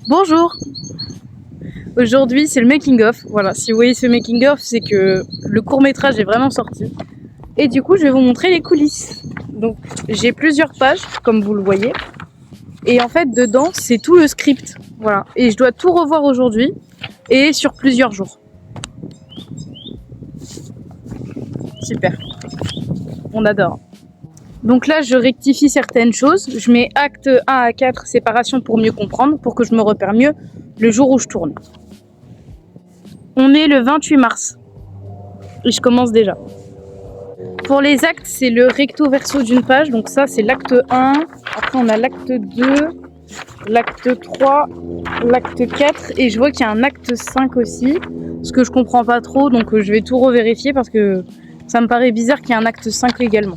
Bonjour. Aujourd'hui c'est le making of. Voilà, si vous voyez ce making of, c'est que le court métrage est vraiment sorti. Et du coup je vais vous montrer les coulisses. Donc j'ai plusieurs pages, comme vous le voyez. Et en fait dedans c'est tout le script. Voilà. Et je dois tout revoir aujourd'hui et sur plusieurs jours. Super. On adore. Donc là je rectifie certaines choses. Je mets acte 1 à 4 séparation pour mieux comprendre, pour que je me repère mieux le jour où je tourne. On est le 28 mars. Et je commence déjà. Pour les actes, c'est le recto verso d'une page. Donc ça, c'est l'acte 1. Après, on a l'acte 2, l'acte 3, l'acte 4. Et je vois qu'il y a un acte 5 aussi. Ce que je comprends pas trop. Donc je vais tout revérifier parce que ça me paraît bizarre qu'il y ait un acte 5 également.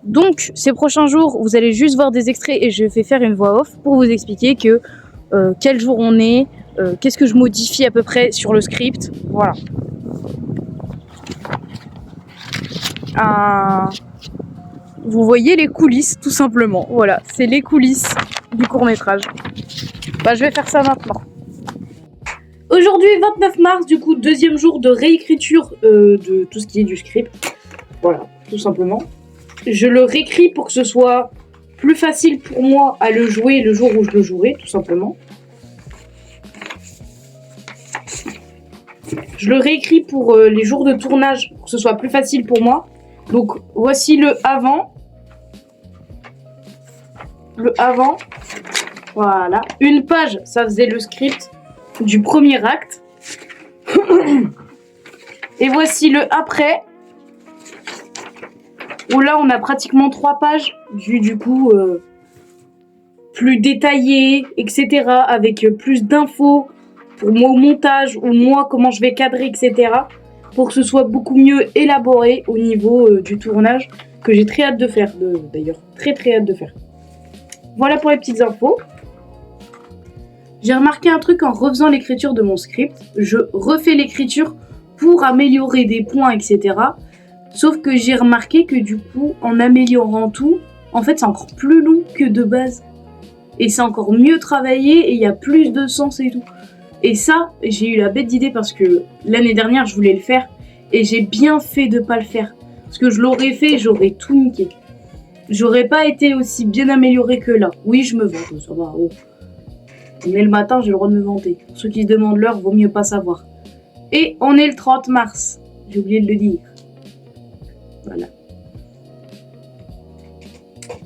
Donc, ces prochains jours, vous allez juste voir des extraits et je vais faire une voix off pour vous expliquer que quel jour on est, qu'est-ce que je modifie à peu près sur le script. Voilà. Vous voyez les coulisses, tout simplement. Voilà, c'est les coulisses du court-métrage. Bah, je vais faire ça maintenant. Aujourd'hui, 29 mars, du coup, deuxième jour de réécriture de tout ce qui est du script. Voilà, tout simplement. Je le réécris pour que ce soit plus facile pour moi à le jouer le jour où je le jouerai, tout simplement. Je le réécris pour les jours de tournage, pour que ce soit plus facile pour moi. Donc, voici le avant. Le avant. Voilà. Une page, ça faisait le script du premier acte. Et voici le après. Où là, on a pratiquement 3 pages, du coup, plus détaillées, etc. Avec plus d'infos pour moi au montage, ou moi comment je vais cadrer, etc. Pour que ce soit beaucoup mieux élaboré au niveau du tournage, que j'ai très hâte de faire, d'ailleurs. Très très hâte de faire. Voilà pour les petites infos. J'ai remarqué un truc en refaisant l'écriture de mon script. Je refais l'écriture pour améliorer des points, etc. Sauf que j'ai remarqué que du coup, en améliorant tout, en fait, c'est encore plus long que de base. Et c'est encore mieux travaillé et il y a plus de sens et tout. Et ça, j'ai eu la bête d'idée parce que l'année dernière, je voulais le faire. Et j'ai bien fait de pas le faire. Parce que je l'aurais fait, j'aurais tout niqué. J'aurais pas été aussi bien amélioré que là. Oui, je me vante, ça va. Oh. Mais le matin, j'ai le droit de me vanter. Pour ceux qui se demandent l'heure, vaut mieux pas savoir. Et on est le 30 mars. J'ai oublié de le dire. Voilà.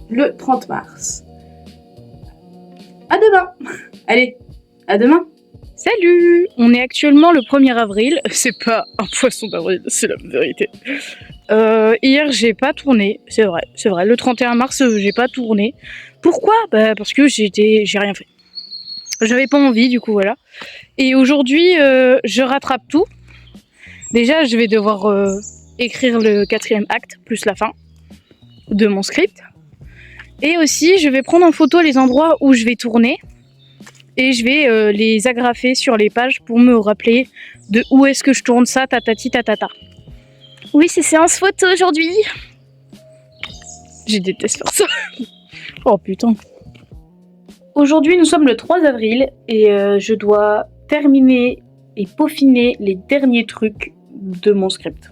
Le 30 mars. À demain. Allez, à demain. Salut. On est actuellement le 1er avril. C'est pas un poisson d'avril, c'est la vérité. Hier, j'ai pas tourné. C'est vrai. Le 31 mars, j'ai pas tourné. Pourquoi ? Bah, parce que j'ai rien fait. J'avais pas envie, du coup, voilà. Et aujourd'hui, je rattrape tout. Déjà, je vais devoir écrire le 4e acte, plus la fin de mon script. Et aussi, je vais prendre en photo les endroits où je vais tourner. Et je vais les agrafer sur les pages pour me rappeler de où est-ce que je tourne ça, tatati tatata. Oui, c'est séance photo aujourd'hui. Je déteste faire ça. Oh putain. Aujourd'hui, nous sommes le 3 avril et je dois terminer et peaufiner les derniers trucs de mon script.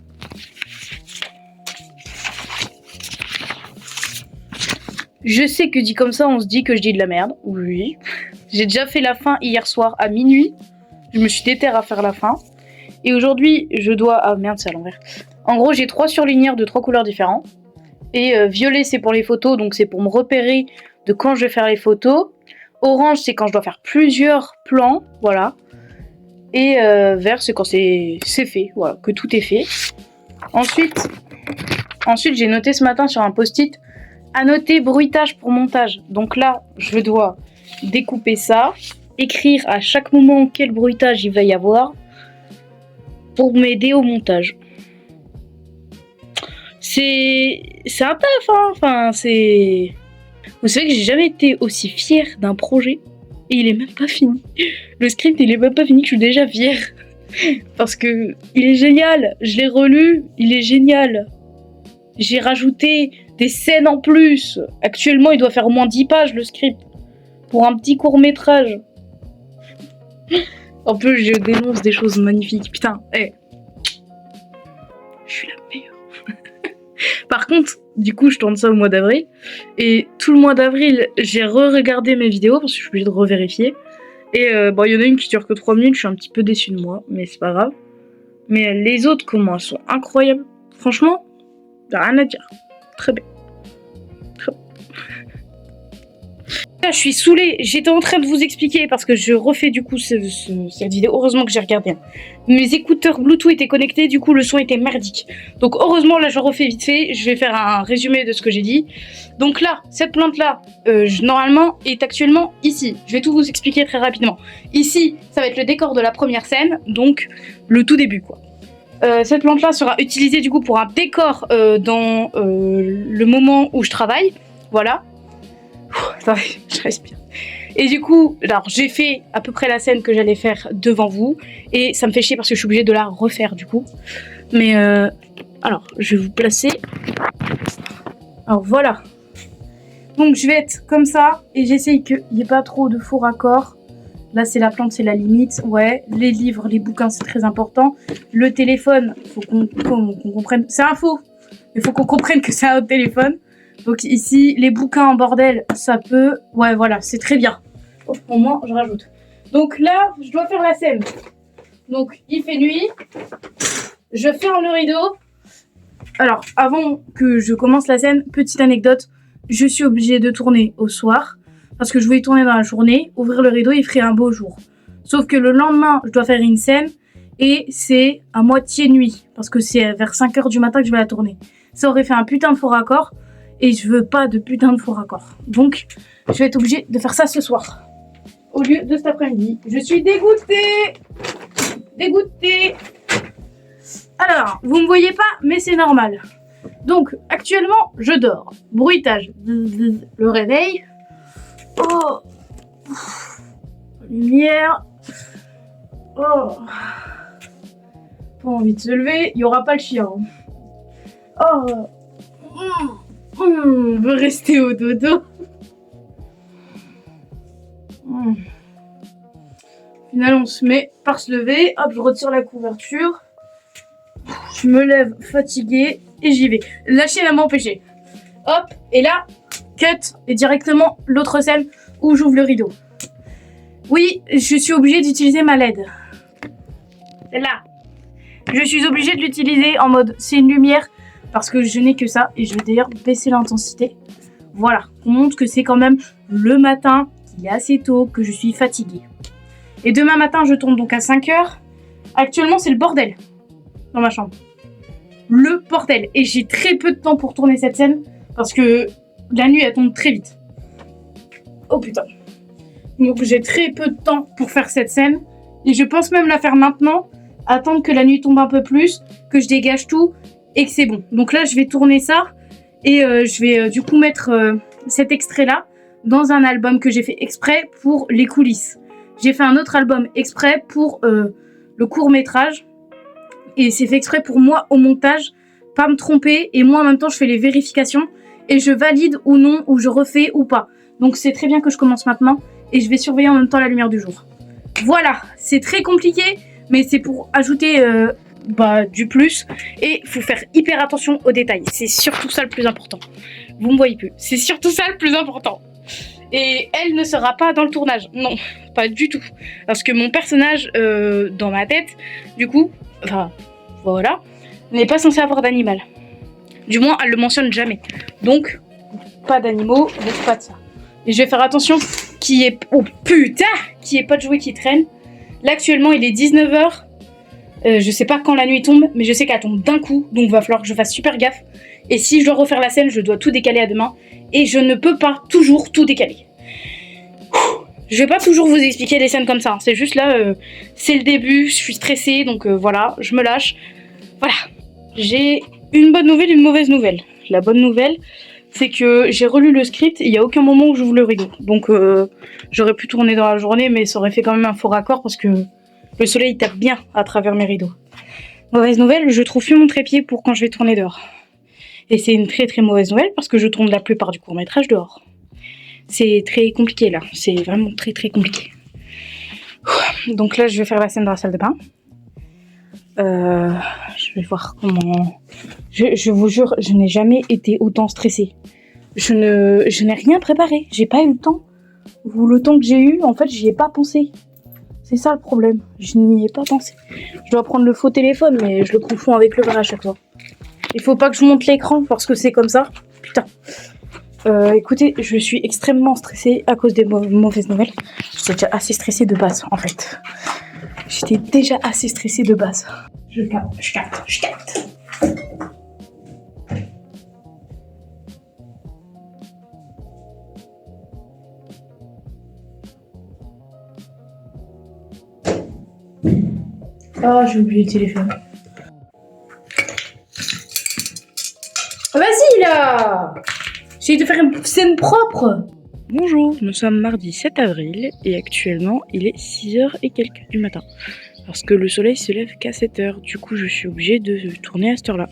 Je sais que dit comme ça, on se dit que je dis de la merde. Oui. J'ai déjà fait la fin hier soir à minuit. Je me suis déterre à faire la fin. Et aujourd'hui, je dois... Ah merde, c'est à l'envers. En gros, j'ai 3 surligneurs de 3 couleurs différentes. Et violet, c'est pour les photos, donc c'est pour me repérer de quand je vais faire les photos. Orange, c'est quand je dois faire plusieurs plans, voilà. Et vert, c'est quand c'est fait, voilà, que tout est fait. Ensuite, j'ai noté ce matin sur un post-it, annoter bruitage pour montage. Donc là, je dois découper ça, écrire à chaque moment quel bruitage il va y avoir pour m'aider au montage. C'est un taf, hein. Enfin, c'est... Vous savez que j'ai jamais été aussi fière d'un projet et il est même pas fini. Le script, il est même pas fini, que je suis déjà fière. Parce que il est génial, je l'ai relu, il est génial. J'ai rajouté des scènes en plus. Actuellement, il doit faire au moins 10 pages le script pour un petit court-métrage. En plus, je dénonce des choses magnifiques. Putain, je suis la meilleure. Par contre, du coup, je tourne ça au mois d'avril. Et tout le mois d'avril, j'ai re-regardé mes vidéos parce que je suis obligée de revérifier. Et il y en a une qui dure que 3 minutes, je suis un petit peu déçue de moi, mais c'est pas grave. Mais les autres, comment elles sont incroyables. Franchement, y'a rien à dire. Très bien. Là, je suis saoulée. J'étais en train de vous expliquer parce que je refais du coup cette vidéo. Heureusement que j'ai regardé. Hein. Mes écouteurs Bluetooth étaient connectés, du coup le son était merdique. Donc heureusement là je refais vite fait. Je vais faire un résumé de ce que j'ai dit. Donc là, cette plante là, normalement est actuellement ici. Je vais tout vous expliquer très rapidement. Ici, ça va être le décor de la première scène, donc le tout début quoi. Cette plante là sera utilisée du coup pour un décor dans le moment où je travaille. Voilà. Attendez, je respire. Et du coup, alors j'ai fait à peu près la scène que j'allais faire devant vous. Et ça me fait chier parce que je suis obligée de la refaire du coup. Mais alors, je vais vous placer. Alors voilà. Donc je vais être comme ça. Et j'essaye qu'il n'y ait pas trop de faux raccords. Là c'est la plante, c'est la limite. Ouais, les livres, les bouquins c'est très important. Le téléphone, faut qu'on comprenne. C'est un faux. Mais il faut qu'on comprenne que c'est un autre téléphone. Donc ici, les bouquins en bordel, ça peut... Ouais, voilà, c'est très bien. Au moins, je rajoute. Donc là, je dois faire la scène. Donc, il fait nuit. Je ferme le rideau. Alors, avant que je commence la scène, petite anecdote. Je suis obligée de tourner au soir. Parce que je voulais tourner dans la journée. Ouvrir le rideau, il ferait un beau jour. Sauf que le lendemain, je dois faire une scène. Et c'est à moitié nuit. Parce que c'est vers 5h du matin que je vais la tourner. Ça aurait fait un putain de faux raccord. Et je veux pas de putain de faux raccord. Donc, je vais être obligée de faire ça ce soir. Au lieu de cet après-midi. Je suis dégoûtée. Dégoûtée. Alors, vous me voyez pas, mais c'est normal. Donc, actuellement, je dors. Bruitage. Le réveil. Oh. Lumière. Oh. Pas envie de se lever. Il y aura pas le chien. Oh. On veut rester au dodo. Finalement, on se met par se lever. Hop, je retire la couverture. Je me lève fatiguée et j'y vais. Lâcher la main empêchée. Hop, et là, cut. Et directement l'autre scène où j'ouvre le rideau. Oui, je suis obligée d'utiliser ma LED. Celle-là. Je suis obligée de l'utiliser en mode c'est une lumière. Parce que je n'ai que ça. Et je vais d'ailleurs baisser l'intensité. Voilà. On montre que c'est quand même le matin. Qu'il est assez tôt. Que je suis fatiguée. Et demain matin, je tourne donc à 5h. Actuellement, c'est le bordel. Dans ma chambre. Le bordel. Et j'ai très peu de temps pour tourner cette scène. Parce que la nuit, elle tombe très vite. Oh putain. Donc j'ai très peu de temps pour faire cette scène. Et je pense même la faire maintenant. Attendre que la nuit tombe un peu plus. Que je dégage tout. Et que c'est bon. Donc là, je vais tourner ça. Et je vais du coup mettre cet extrait-là dans un album que j'ai fait exprès pour les coulisses. J'ai fait un autre album exprès pour le court-métrage. Et c'est fait exprès pour moi au montage. Pas me tromper. Et moi, en même temps, je fais les vérifications. Et je valide ou non, ou je refais ou pas. Donc c'est très bien que je commence maintenant. Et je vais surveiller en même temps la lumière du jour. Voilà. C'est très compliqué. Mais c'est pour ajouter... du plus, et faut faire hyper attention aux détails, c'est surtout ça le plus important. Vous me voyez plus, c'est surtout ça le plus important. Et elle ne sera pas dans le tournage, non, pas du tout, parce que mon personnage dans ma tête, du coup, enfin voilà, n'est pas censé avoir d'animal. Du moins, elle le mentionne jamais. Donc, pas d'animaux, donc pas de ça. Et je vais faire attention qu'il y ait, oh putain, qu'il y ait pas de jouets qui traînent. Là actuellement, il est 19h. Je sais pas quand la nuit tombe, mais je sais qu'elle tombe d'un coup, donc va falloir que je fasse super gaffe. Et si je dois refaire la scène, je dois tout décaler à demain. Et je ne peux pas toujours tout décaler. Je vais pas toujours vous expliquer les scènes comme ça, hein. C'est juste là, c'est le début, je suis stressée, donc voilà, je me lâche. Voilà, j'ai une bonne nouvelle, une mauvaise nouvelle. La bonne nouvelle, c'est que j'ai relu le script, il n'y a aucun moment où j'ouvre le rideau. Donc j'aurais pu tourner dans la journée, mais ça aurait fait quand même un faux raccord parce que... le soleil tape bien à travers mes rideaux. Mauvaise nouvelle, je trouve plus mon trépied pour quand je vais tourner dehors. Et c'est une très très mauvaise nouvelle parce que je tourne la plupart du court-métrage dehors. C'est très compliqué là, c'est vraiment très très compliqué. Donc là je vais faire la scène dans la salle de bain. Je vais voir comment... Je vous jure, je n'ai jamais été autant stressée. Je n'ai rien préparé, j'ai pas eu le temps. Ou le temps que j'ai eu, en fait, j'y ai pas pensé. C'est ça le problème, je n'y ai pas pensé. Je dois prendre le faux téléphone, mais je le confonds avec le vrai à chaque fois. Il faut pas que je monte l'écran parce que c'est comme ça. Putain. Écoutez, je suis extrêmement stressée à cause des mauvaises nouvelles. J'étais déjà assez stressée de base, en fait. J'étais déjà assez stressée de base. Je capte. Oh, j'ai oublié le téléphone. Vas-y là! J'essaie de faire une scène propre. Bonjour, nous sommes mardi 7 avril et actuellement il est 6h et quelques du matin. Parce que le soleil se lève qu'à 7h, du coup je suis obligée de tourner à cette heure-là.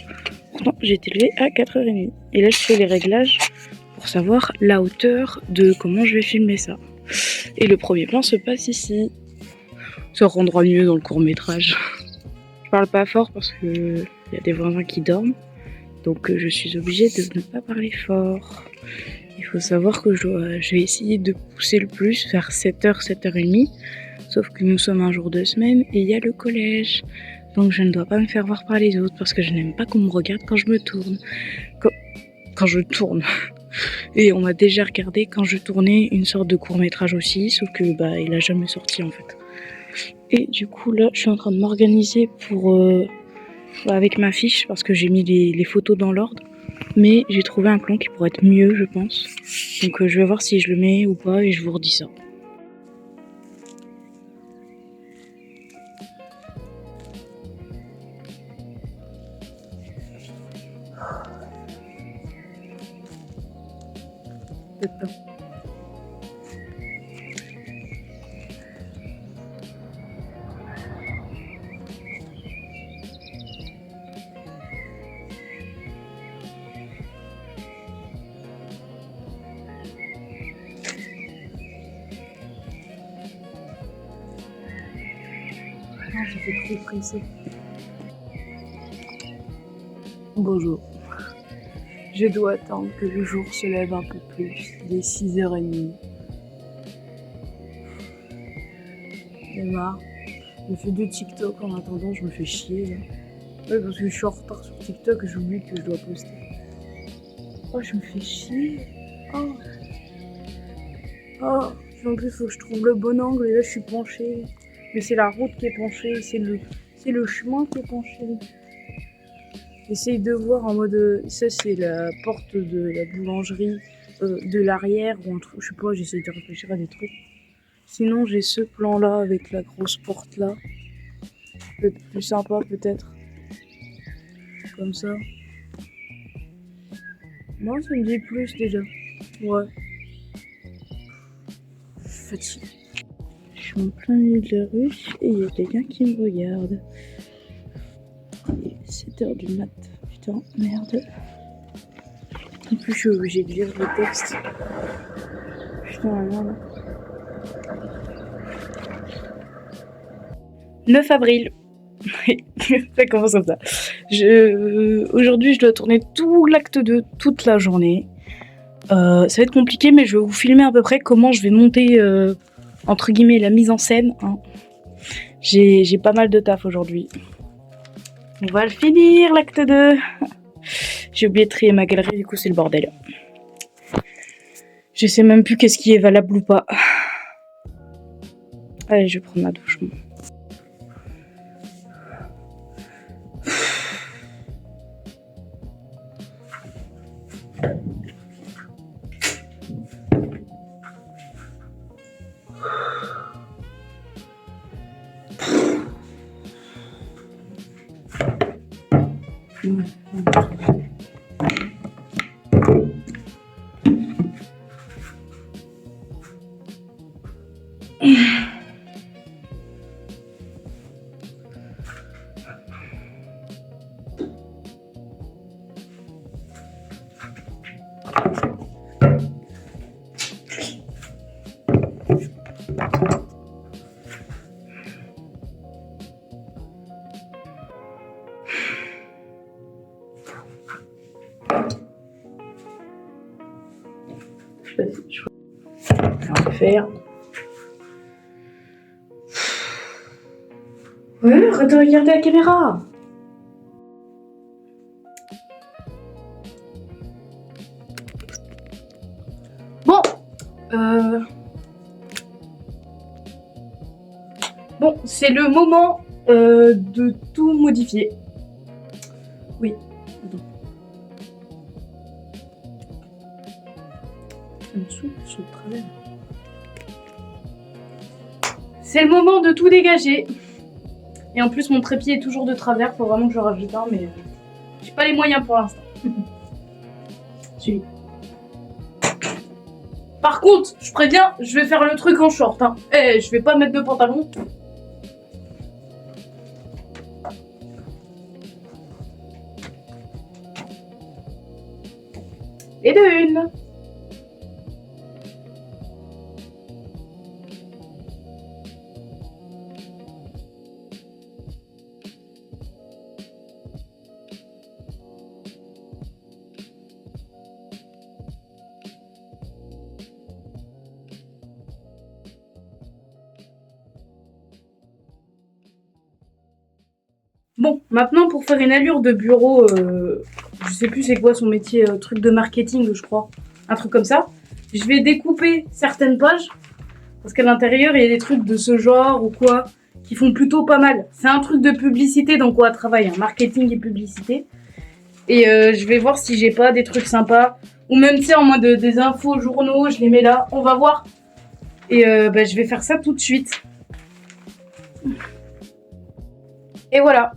Pourtant j'ai été levée à 4h30. Et là je fais les réglages pour savoir la hauteur de comment je vais filmer ça. Et le premier plan se passe ici. Ça rendra mieux dans le court-métrage. Je parle pas fort parce que il y a des voisins qui dorment. Donc je suis obligée de ne pas parler fort. Il faut savoir que je vais essayer de pousser le plus vers 7h, 7h30. Sauf que nous sommes un jour de semaine et il y a le collège. Donc je ne dois pas me faire voir par les autres parce que je n'aime pas qu'on me regarde quand je me tourne. Quand je tourne. Et on m'a déjà regardé quand je tournais une sorte de court-métrage aussi, sauf que il a jamais sorti en fait. Et du coup là je suis en train de m'organiser pour avec ma fiche parce que j'ai mis les photos dans l'ordre. Mais j'ai trouvé un plan qui pourrait être mieux, je pense. Donc je vais voir si je le mets ou pas et je vous redis ça. Peut-être pas. Non, ça fait trop pressé. Bonjour. Je dois attendre que le jour se lève un peu plus. Il est 6h30. J'ai marre. Je fais du TikTok en attendant, je me fais chier là. Ouais, parce que je suis en retard sur TikTok et j'oublie que je dois poster. Oh, je me fais chier. Oh. Oh. En plus, il faut que je trouve le bon angle et là, je suis penchée. Mais c'est la route qui est penchée, c'est le chemin qui est penché. J'essaye de voir en mode... Ça, c'est la porte de la boulangerie de l'arrière ou un truc. Je sais pas, j'essaye de réfléchir à des trucs. Sinon, j'ai ce plan-là avec la grosse porte-là. Peut-être plus sympa, peut-être. Comme ça. Moi, ça me dit plus déjà. Ouais. Je suis fatiguée. Je suis en plein milieu de la rue et il y a quelqu'un qui me regarde. Il est 7h du mat. Putain, merde. En plus, je suis obligée de lire le texte. Putain, la merde. 9 avril. Ça commence comme ça. Aujourd'hui, je dois tourner tout l'acte 2 toute la journée. Ça va être compliqué, mais je vais vous filmer à peu près comment je vais monter, entre guillemets, la mise en scène. Hein. J'ai pas mal de taf aujourd'hui. On va le finir, l'acte 2. J'ai oublié de trier ma galerie, du coup, c'est le bordel. Je sais même plus qu'est-ce qui est valable ou pas. Allez, je vais prendre ma douche. un peu faire. Ouais, arrête de regarder la caméra. Bon. Bon, c'est le moment de tout modifier. Oui. Attends. Ça me saoule, je suis de travers. C'est le moment de tout dégager. Et en plus, mon trépied est toujours de travers. Faut vraiment que je rajoute un, mais j'ai pas les moyens pour l'instant. Suivi. Par contre, je préviens, je vais faire le truc en short. Hein. Eh, je vais pas mettre de pantalon. Et de une. Bon, maintenant pour faire une allure de bureau, je sais plus c'est quoi son métier, truc de marketing je crois, un truc comme ça. Je vais découper certaines pages, parce qu'à l'intérieur il y a des trucs de ce genre ou quoi, qui font plutôt pas mal. C'est un truc de publicité dans quoi travaille, hein, marketing et publicité. Et je vais voir si j'ai pas des trucs sympas, ou même tu sais en mode des infos journaux, je les mets là, on va voir. Et je vais faire ça tout de suite. Et voilà.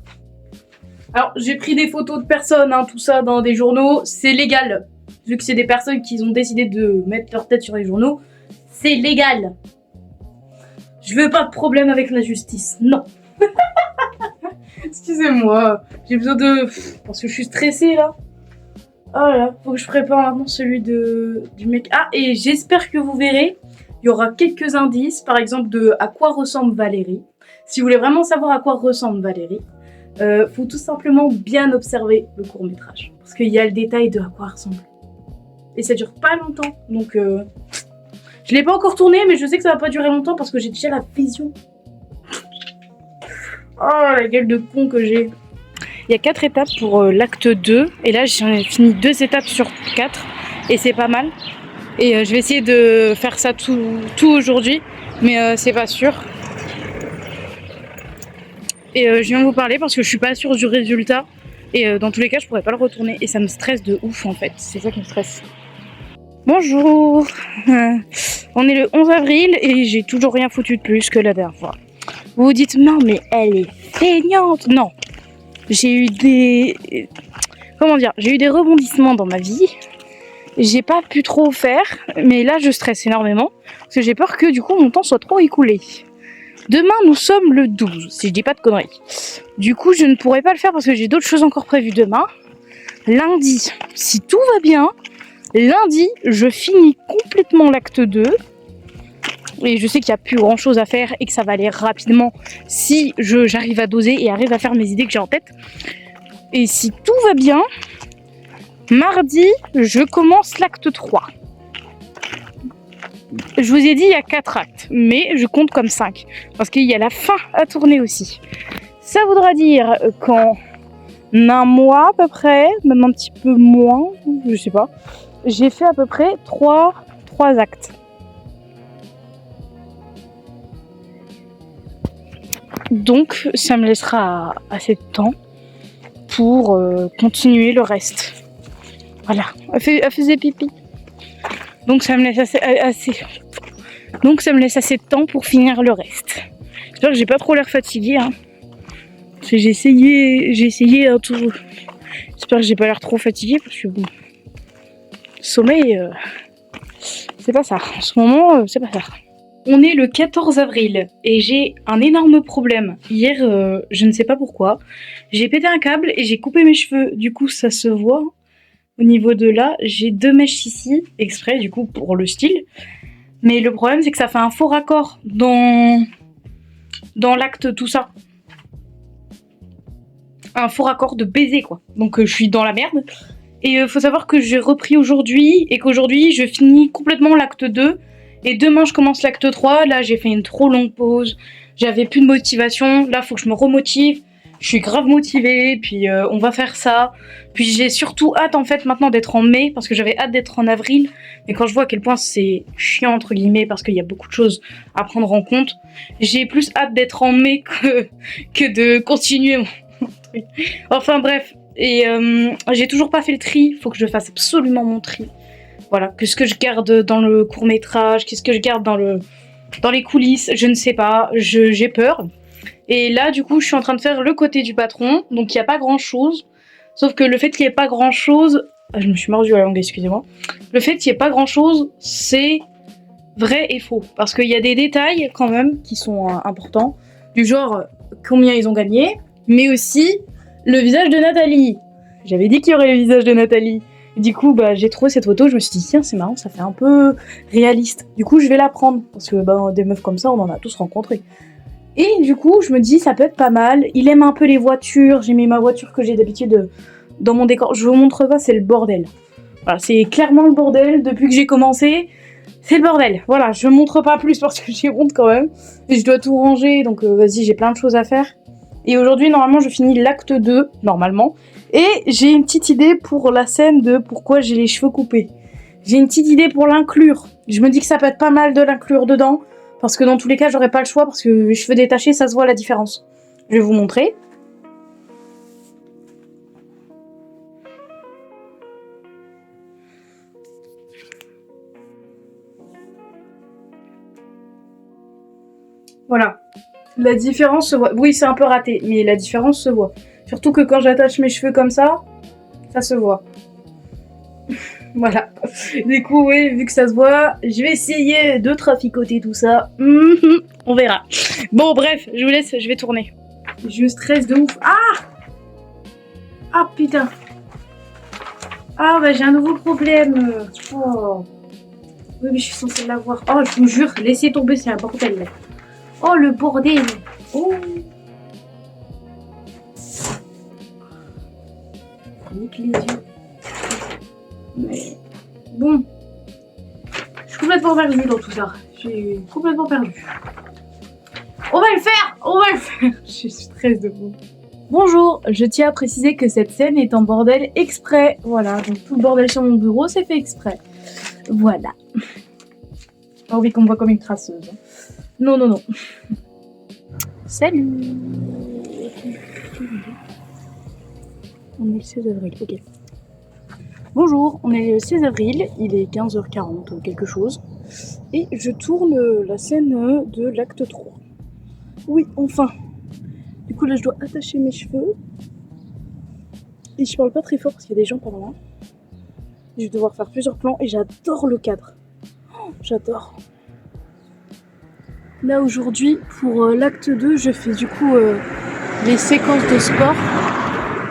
Alors, j'ai pris des photos de personnes, hein, tout ça, dans des journaux. C'est légal. Vu que c'est des personnes qui ont décidé de mettre leur tête sur les journaux, c'est légal. Je veux pas de problème avec la justice. Non. Excusez-moi. J'ai besoin de... Parce que je suis stressée, là. Oh là, faut que je prépare maintenant celui du mec. Ah, et j'espère que vous verrez, il y aura quelques indices, par exemple, de à quoi ressemble Valérie. Si vous voulez vraiment savoir à quoi ressemble Valérie, faut tout simplement bien observer le court-métrage. Parce qu'il y a le détail de à quoi elle ressemble. Et ça dure pas longtemps. Donc, je l'ai pas encore tourné, mais je sais que ça va pas durer longtemps parce que j'ai déjà la vision. Oh, la gueule de con que j'ai. Il y a 4 étapes pour l'acte 2. Et là, j'en ai fini 2 étapes sur 4. Et c'est pas mal. Et je vais essayer de faire ça tout aujourd'hui. Mais c'est pas sûr. Et je viens de vous parler parce que je suis pas sûre du résultat. Et dans tous les cas, je pourrais pas le retourner. Et ça me stresse de ouf en fait. C'est ça qui me stresse. Bonjour. On est le 11 avril et j'ai toujours rien foutu de plus que la dernière fois. Vous vous dites, non mais elle est feignante. Non. J'ai eu des... Comment dire? J'ai eu des rebondissements dans ma vie. J'ai pas pu trop faire. Mais là, je stresse énormément. Parce que j'ai peur que du coup, mon temps soit trop écoulé. Demain, nous sommes le 12, si je dis pas de conneries. Du coup, je ne pourrai pas le faire parce que j'ai d'autres choses encore prévues demain. Lundi, si tout va bien, lundi, je finis complètement l'acte 2. Et je sais qu'il n'y a plus grand chose à faire et que ça va aller rapidement si j'arrive à doser et arrive à faire mes idées que j'ai en tête. Et si tout va bien, mardi, je commence l'acte 3. Je vous ai dit il y a 4 actes, mais je compte comme 5 parce qu'il y a la fin à tourner aussi. Ça voudra dire qu'en un mois à peu près, même un petit peu moins, je sais pas, j'ai fait à peu près 3 actes. Donc ça me laissera assez de temps pour continuer le reste. Voilà, elle faisait pipi. Donc ça me laisse assez de temps pour finir le reste. J'espère que j'ai pas trop l'air fatiguée. Hein. Parce que j'ai essayé un tour. J'espère que j'ai pas l'air trop fatiguée parce que bon, sommeil, c'est pas ça. En ce moment, c'est pas ça. On est le 14 avril et j'ai un énorme problème. Hier, je ne sais pas pourquoi, j'ai pété un câble et j'ai coupé mes cheveux. Du coup, ça se voit. Au niveau de là, j'ai 2 mèches ici, exprès du coup pour le style. Mais le problème c'est que ça fait un faux raccord dans l'acte tout ça. Un faux raccord de baiser quoi. Donc je suis dans la merde. Et faut savoir que j'ai repris aujourd'hui et qu'aujourd'hui je finis complètement l'acte 2. Et demain, je commence l'acte 3. Là, j'ai fait une trop longue pause. J'avais plus de motivation. Là, faut que je me remotive. Je suis grave motivée. Puis, on va faire ça. Puis, j'ai surtout hâte, en fait, maintenant d'être en mai. Parce que j'avais hâte d'être en avril. Mais quand je vois à quel point c'est chiant, entre guillemets, parce qu'il y a beaucoup de choses à prendre en compte, j'ai plus hâte d'être en mai que de continuer mon truc. Enfin, bref. Et j'ai toujours pas fait le tri. Faut que je fasse absolument mon tri. Voilà, qu'est-ce que je garde dans le court-métrage, qu'est-ce que je garde dans les coulisses, je ne sais pas, j'ai peur. Et là, du coup, je suis en train de faire le côté du patron, donc il n'y a pas grand-chose. Sauf que le fait qu'il n'y ait pas grand-chose... Ah, je me suis mordu à la langue, excusez-moi. Le fait qu'il n'y ait pas grand-chose, c'est vrai et faux. Parce qu'il y a des détails, quand même, qui sont importants. Du genre, combien ils ont gagné, mais aussi le visage de Nathalie. J'avais dit qu'il y aurait le visage de Nathalie. Du coup, bah, j'ai trouvé cette photo, je me suis dit, tiens, c'est marrant, ça fait un peu réaliste. Du coup, je vais la prendre, parce que bah, des meufs comme ça, on en a tous rencontré. Et du coup, je me dis, ça peut être pas mal. Il aime un peu les voitures, j'ai mis ma voiture que j'ai d'habitude dans mon décor. Je vous montre pas, c'est le bordel. Voilà, c'est clairement le bordel, depuis que j'ai commencé, c'est le bordel. Voilà, je montre pas plus parce que j'ai honte quand même. Et je dois tout ranger, donc vas-y, j'ai plein de choses à faire. Et aujourd'hui, normalement, je finis l'acte 2, normalement. Et j'ai une petite idée pour la scène de pourquoi j'ai les cheveux coupés. J'ai une petite idée pour l'inclure. Je me dis que ça peut être pas mal de l'inclure dedans. Parce que dans tous les cas, j'aurais pas le choix. Parce que les cheveux détachés, ça se voit la différence. Je vais vous montrer. Voilà. La différence se voit. Oui, c'est un peu raté, mais la différence se voit. Surtout que quand j'attache mes cheveux comme ça se voit. Voilà. Du coup, oui, vu que ça se voit, je vais essayer de traficoter tout ça. On verra. Bon, bref, je vous laisse, je vais tourner. Je stresse de ouf. Ah! Ah, putain. Ah, bah j'ai un nouveau problème. Oh. Oui, mais je suis censée l'avoir. Oh, je vous jure, laissez tomber, c'est un bordel. Oh, le bordel. Oh. Nique les yeux. Mais bon, je suis complètement perdue dans tout ça. Je suis complètement perdue. On va le faire. Je stresse de vous. Bonjour, je tiens à préciser que cette scène est en bordel exprès. Voilà, donc tout le bordel sur mon bureau, c'est fait exprès. Voilà. Pas envie qu'on me voit comme une crasseuse. Non. Salut. On est le 16 avril, ok. Bonjour, on est le 16 avril, il est 15h40 ou quelque chose. Et je tourne la scène de l'acte 3. Oui, enfin. Du coup, là, je dois attacher mes cheveux. Et je parle pas très fort parce qu'il y a des gens par là. Je vais devoir faire plusieurs plans et j'adore le cadre. Oh, j'adore. Là, aujourd'hui, pour l'acte 2, je fais du coup les séquences de sport.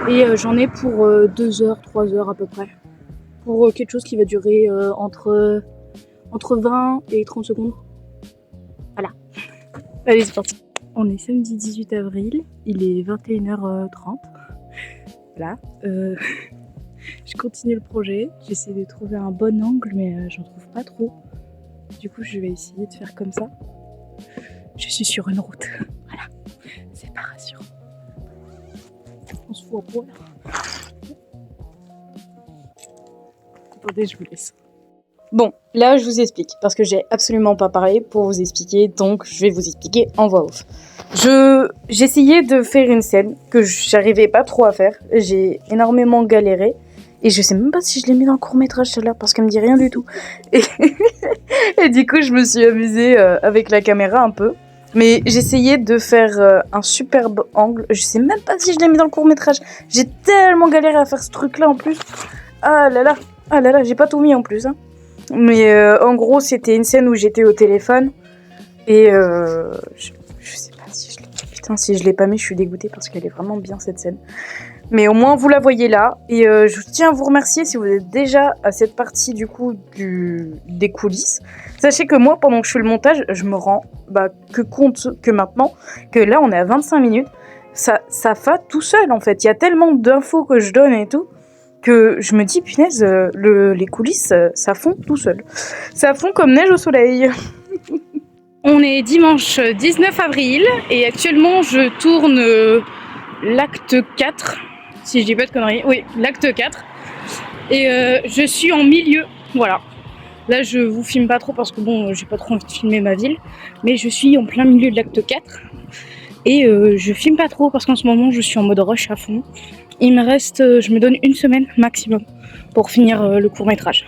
Et j'en ai pour 2 heures, 3 heures à peu près. Pour quelque chose qui va durer entre 20 et 30 secondes. Voilà. Allez, c'est parti. On est samedi 18 avril, il est 21h30. Là, je continue le projet. J'essaie de trouver un bon angle, mais j'en trouve pas trop. Du coup, je vais essayer de faire comme ça. Je suis sur une route. Voilà. C'est pas rassurant. On se fout à poil. Attendez, je vous laisse. Bon, là, je vous explique, parce que j'ai absolument pas parlé pour vous expliquer, donc je vais vous expliquer en voix off. J'essayais de faire une scène que j'arrivais pas trop à faire, j'ai énormément galéré, et je sais même pas si je l'ai mis dans le court-métrage celle-là, parce qu'elle me dit rien du tout. Et du coup, je me suis amusée avec la caméra un peu, mais j'essayais de faire un superbe angle, je sais même pas si je l'ai mis dans le court-métrage, j'ai tellement galéré à faire ce truc-là en plus. Ah là là, j'ai pas tout mis en plus, hein. Mais en gros, c'était une scène où j'étais au téléphone et je sais pas si je l'ai... Putain, si je l'ai pas mis, je suis dégoûtée parce qu'elle est vraiment bien cette scène. Mais au moins, vous la voyez là. Et je tiens à vous remercier si vous êtes déjà à cette partie du coup des coulisses. Sachez que moi, pendant que je fais le montage, je me rends que compte que maintenant, que là, on est à 25 minutes. Ça va tout seul en fait. Il y a tellement d'infos que je donne et tout, que je me dis, punaise, les coulisses, ça fond tout seul. Ça fond comme neige au soleil. On est dimanche 19 avril et actuellement je tourne l'acte 4, si je dis pas de conneries. Oui, l'acte 4. Et je suis en milieu, voilà. Là je vous filme pas trop parce que bon, j'ai pas trop envie de filmer ma ville. Mais je suis en plein milieu de l'acte 4. Et je filme pas trop parce qu'en ce moment je suis en mode rush à fond. Il me reste, je me donne une semaine maximum pour finir le court métrage.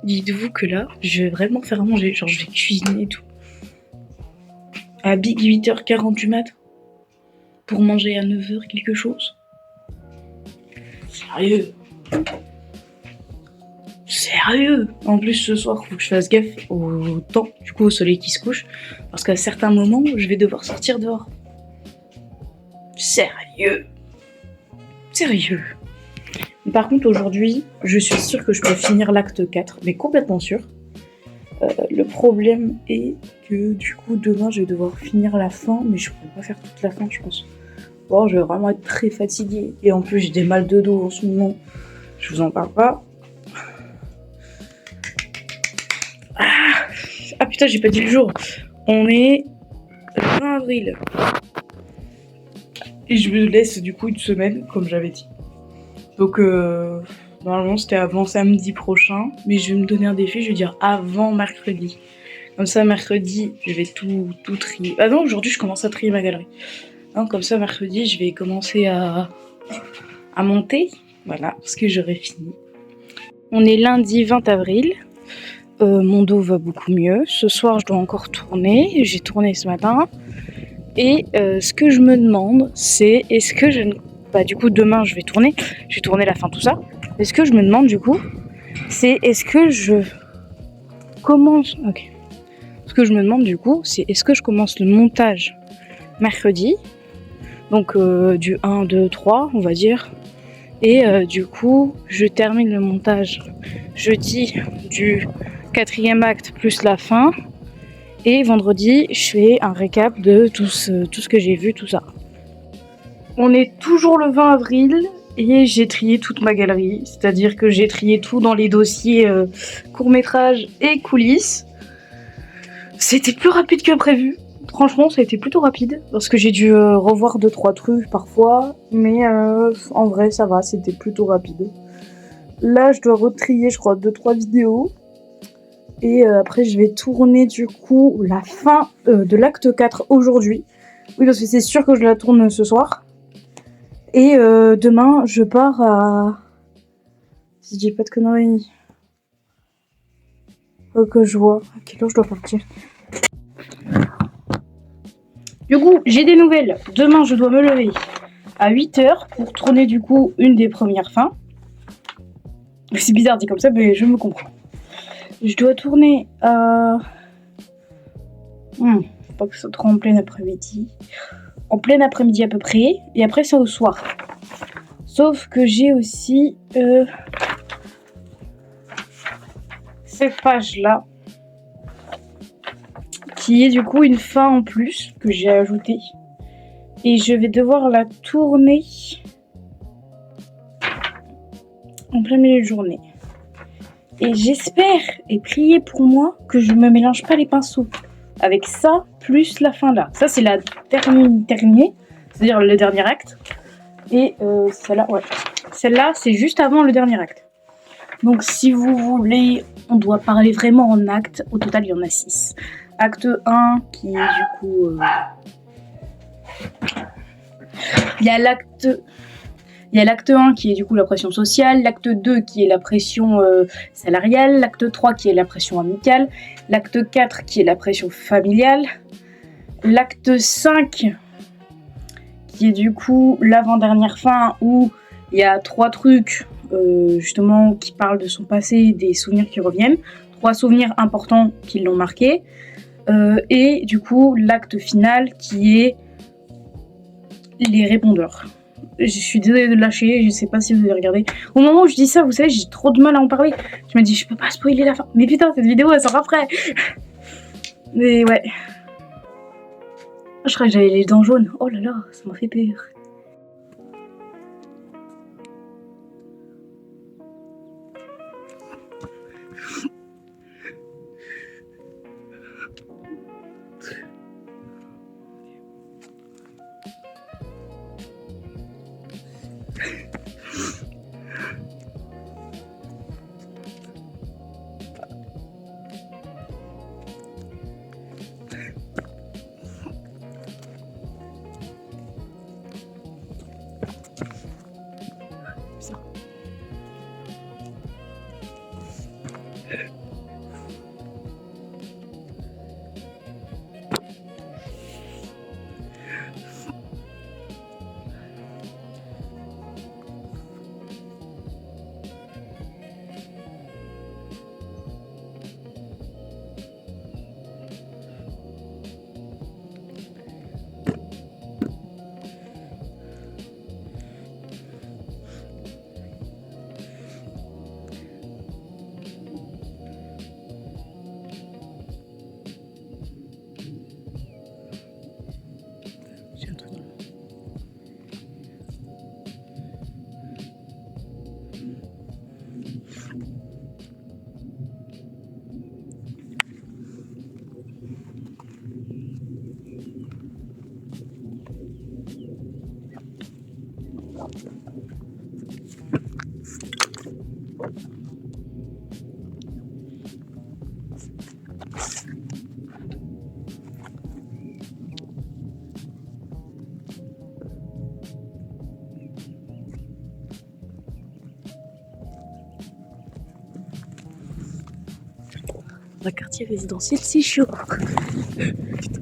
Dites-vous que là, je vais vraiment faire à manger, genre je vais cuisiner et tout. À Big 8h40 du mat. Pour manger à 9h quelque chose. Sérieux. Sérieux. En plus ce soir, faut que je fasse gaffe au temps, du coup au soleil qui se couche. Parce qu'à certains moments, je vais devoir sortir dehors. Sérieux. Sérieux. Par contre, aujourd'hui, je suis sûre que je peux finir l'acte 4, mais complètement sûre. Le problème est que du coup, demain, je vais devoir finir la fin, mais je pourrais pas faire toute la fin, je pense. Bon, je vais vraiment être très fatiguée. Et en plus, j'ai des mal de dos en ce moment. Je vous en parle pas. Ah putain, j'ai pas dit le jour. On est le 20 avril. Et je me laisse du coup une semaine, comme j'avais dit. Donc, normalement, c'était avant samedi prochain. Mais je vais me donner un défi, je vais dire avant mercredi. Comme ça, mercredi, je vais tout trier. Ah non, aujourd'hui, je commence à trier ma galerie. Hein, comme ça, mercredi, je vais commencer à monter. Voilà, parce que j'aurai fini. On est lundi 20 avril. Mon dos va beaucoup mieux. Ce soir, je dois encore tourner. J'ai tourné ce matin. Et ce que je me demande, c'est est-ce que je... Bah du coup demain je vais tourner la fin tout ça. Et ce que je me demande du coup, c'est est-ce que je commence... Ok. Ce que je me demande du coup, c'est est-ce que je commence le montage mercredi, donc du 1, 2, 3 on va dire. Et du coup je termine le montage jeudi du 4e acte plus la fin. Et vendredi je fais un récap de tout ce que j'ai vu, tout ça. On est toujours le 20 avril et j'ai trié toute ma galerie, c'est-à-dire que j'ai trié tout dans les dossiers court-métrage et coulisses. C'était plus rapide que prévu. Franchement, ça a été plutôt rapide parce que j'ai dû revoir 2-3 trucs parfois, mais en vrai, ça va, c'était plutôt rapide. Là, je dois retrier, je crois, 2-3 vidéos. Et après, je vais tourner du coup la fin de l'acte 4 aujourd'hui. Oui, parce que c'est sûr que je la tourne ce soir. Et demain, je pars à... Si je dis pas de conneries... Faut que je vois à quelle heure je dois partir. Du coup, j'ai des nouvelles. Demain, je dois me lever à 8h pour tourner du coup une des premières fins. C'est bizarre dit comme ça, mais je me comprends. Je dois tourner à... faut pas que ce soit trop en plein après-midi. En plein après-midi à peu près. Et après, c'est au soir. Sauf que j'ai aussi cette page-là. Qui est du coup une fin en plus que j'ai ajoutée. Et je vais devoir la tourner en plein milieu de journée. Et j'espère, et priez pour moi, que je me mélange pas les pinceaux. Avec ça, plus la fin là. Ça, c'est la dernière, c'est-à-dire le dernier acte. Et celle-là, ouais. Celle-là, c'est juste avant le dernier acte. Donc, si vous voulez, on doit parler vraiment en actes. Au total, il y en a 6. Acte 1, qui est du coup... Il y a l'acte 1 qui est du coup la pression sociale, l'acte 2 qui est la pression salariale, l'acte 3 qui est la pression amicale, l'acte 4 qui est la pression familiale, l'acte 5 qui est du coup l'avant-dernière fin où il y a 3 trucs justement qui parlent de son passé, des souvenirs qui reviennent, 3 souvenirs importants qui l'ont marqué, et du coup l'acte final qui est les répondeurs. Je suis désolée de lâcher, je sais pas si vous avez regardé. Au moment où je dis ça, vous savez, j'ai trop de mal à en parler. Je me dis, je peux pas spoiler la fin. Mais putain, cette vidéo, elle sort après. Mais ouais. Je crois que j'avais les dents jaunes. Oh là là, ça m'a fait peur. Un quartier résidentiel, c'est chaud. Vite.